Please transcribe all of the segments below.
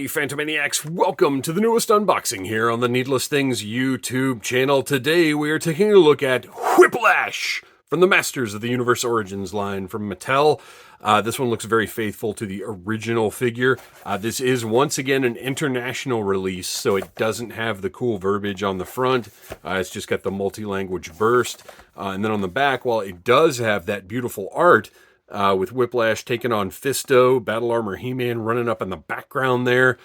Phantomaniacs, welcome to the newest unboxing here on the Needless Things YouTube channel. Today we are taking a look at Whiplash from the Masters of the Universe Origins line from Mattel. This one looks very faithful to the original figure. This is once again an international release, so it doesn't have the cool verbiage on the front. It's just got the multi-language burst. And then on the back, while it does have that beautiful art, with Whiplash taking on Fisto, Battle Armor He-Man running up in the background there.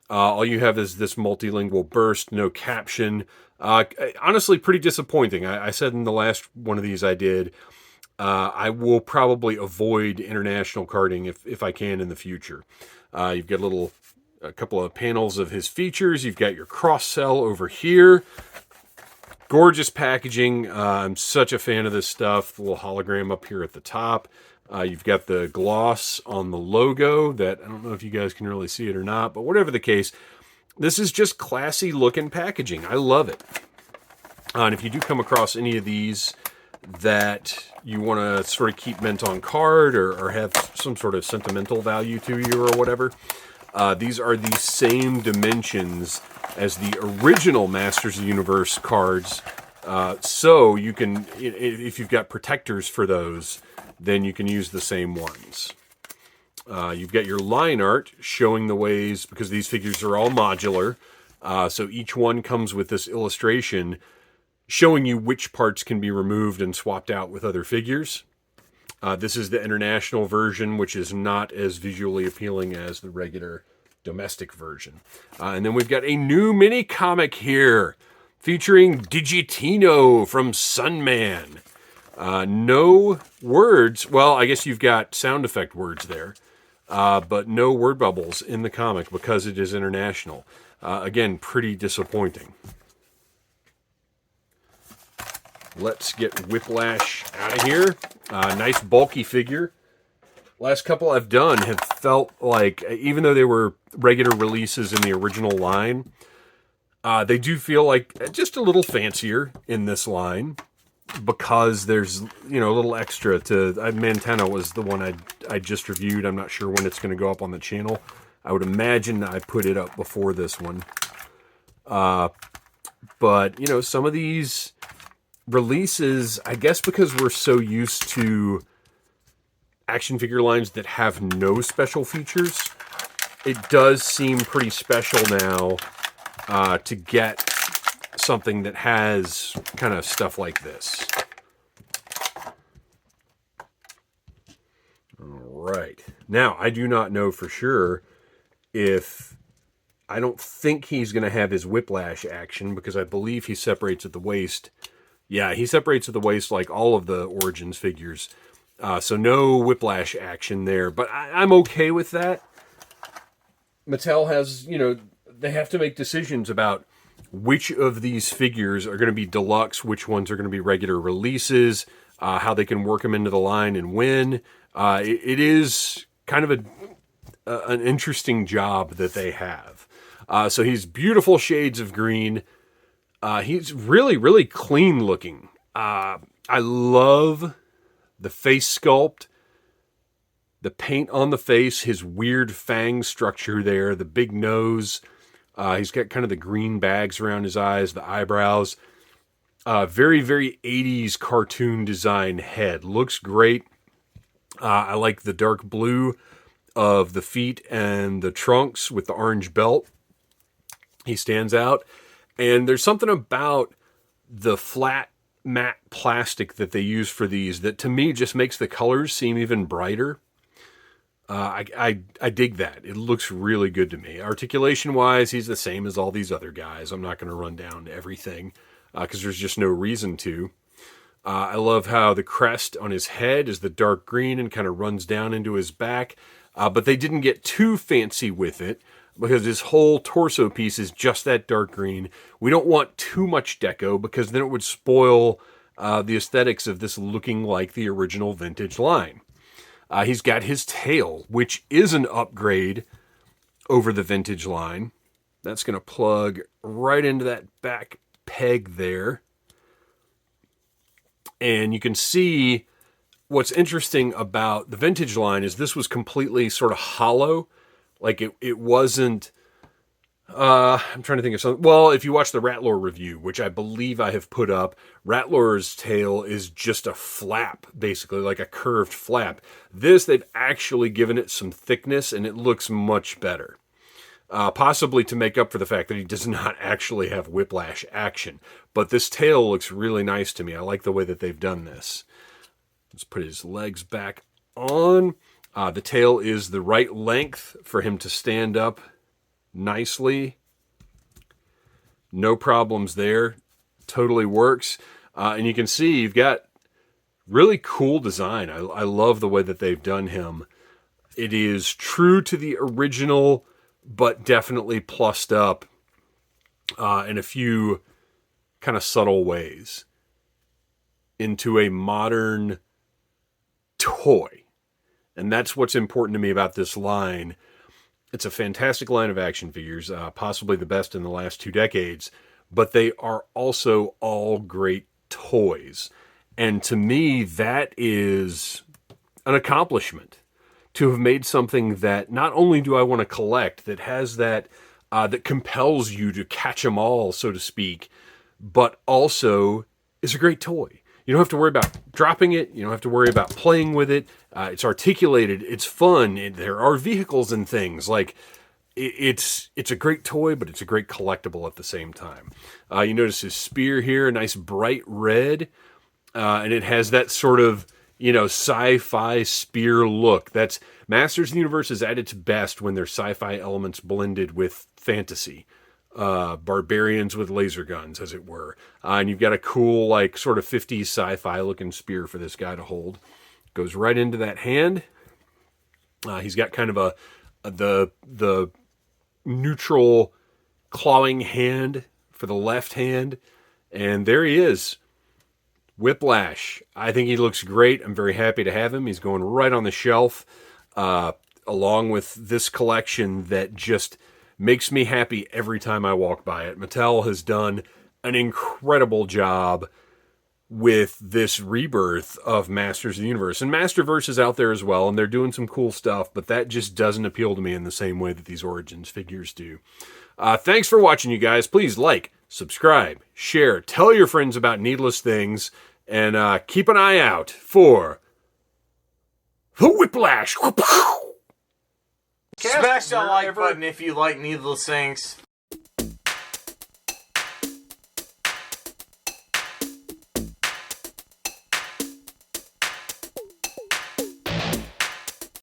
All you have is this multilingual burst, no caption. Honestly, pretty disappointing. I said in the last one of these I did, I will probably avoid international carding if I can in the future. You've got a couple of panels of his features. You've got your cross-sell over here. Gorgeous packaging. I'm such a fan of this stuff. The little hologram up here at the top. You've got the gloss on the logo that I don't know if you guys can really see it or not, but whatever the case, this is just classy looking packaging. I love it. And if you do come across any of these that you want to sort of keep mint on card or have some sort of sentimental value to you or whatever, these are the same dimensions as the original Masters of the Universe cards. So you can, if you've got protectors for those, then you can use the same ones. You've got your line art showing the ways, because these figures are all modular, so each one comes with this illustration showing you which parts can be removed and swapped out with other figures. This is the international version, which is not as visually appealing as the regular domestic version. And then we've got a new mini comic here featuring Digitino from Sunman. No words. Well, I guess you've got sound effect words there, but no word bubbles in the comic because it is international. Again, pretty disappointing. Let's get Whiplash out of here. Nice bulky figure. Last couple I've done have felt like, even though they were regular releases in the original line, they do feel like just a little fancier in this line, because there's, a little extra to... Mantena was the one I just reviewed. I'm not sure when it's going to go up on the channel. I would imagine I put it up before this one. But, some of these releases, I guess because we're so used to action figure lines that have no special features, it does seem pretty special now to get something that has kind of stuff like this. All right. Now, I do not know for sure if... I don't think he's going to have his Whiplash action, because I believe he separates at the waist. Yeah, he separates at the waist like all of the Origins figures. So no Whiplash action there, but I'm okay with that. Mattel has, they have to make decisions about which of these figures are going to be deluxe, which ones are going to be regular releases, how they can work them into the line and when. It is kind of an interesting job that they have. So he's beautiful shades of green. He's really, really clean looking. I love the face sculpt, the paint on the face, his weird fang structure there, the big nose. He's got kind of the green bags around his eyes, the eyebrows. Very, very 80s cartoon design head. Looks great. I like the dark blue of the feet and the trunks with the orange belt. He stands out. And there's something about the flat matte plastic that they use for these that to me just makes the colors seem even brighter. I dig that. It looks really good to me. Articulation-wise, he's the same as all these other guys. I'm not going to run down everything because there's just no reason to. I love how the crest on his head is the dark green and kind of runs down into his back. But they didn't get too fancy with it because his whole torso piece is just that dark green. We don't want too much deco because then it would spoil the aesthetics of this looking like the original vintage line. He's got his tail, which is an upgrade over the vintage line. That's going to plug right into that back peg there. And you can see what's interesting about the vintage line is this was completely sort of hollow. Like it wasn't I'm trying to think of something. Well, if you watch the Rattler review, which I believe I have put up, Rattler's tail is just a flap, basically, like a curved flap. This, they've actually given it some thickness, and it looks much better. Possibly to make up for the fact that he does not actually have whiplash action. But this tail looks really nice to me. I like the way that they've done this. Let's put his legs back on. The tail is the right length for him to stand up nicely. No problems there. Totally works. And you can see you've got really cool design. I love the way that they've done him. It is true to the original, but definitely plussed up in a few kind of subtle ways into a modern toy. And that's what's important to me about this line. It's a fantastic line of action figures, possibly the best in the last 2 decades, but they are also all great toys. And to me, that is an accomplishment, to have made something that not only do I want to collect, that has that, that compels you to catch them all, so to speak, but also is a great toy. You don't have to worry about dropping it. You don't have to worry about playing with it. It's articulated. It's fun. There are vehicles and things. Like, it's a great toy, but it's a great collectible at the same time. You notice his spear here, a nice bright red. And it has that sort of, sci-fi spear look. That's Masters of the Universe is at its best when there's sci-fi elements blended with fantasy. Barbarians with laser guns, as it were. And you've got a cool, sort of 50s sci-fi looking spear for this guy to hold. Goes right into that hand. He's got kind of the neutral clawing hand for the left hand. And there he is. Whiplash. I think he looks great. I'm very happy to have him. He's going right on the shelf, along with this collection that just makes me happy every time I walk by it. Mattel has done an incredible job with this rebirth of Masters of the Universe. And Masterverse is out there as well, and they're doing some cool stuff, but that just doesn't appeal to me in the same way that these Origins figures do. Thanks for watching, you guys. Please like, subscribe, share, tell your friends about Needless Things, and keep an eye out for the Whiplash. Smash that like button if you like Needless Things.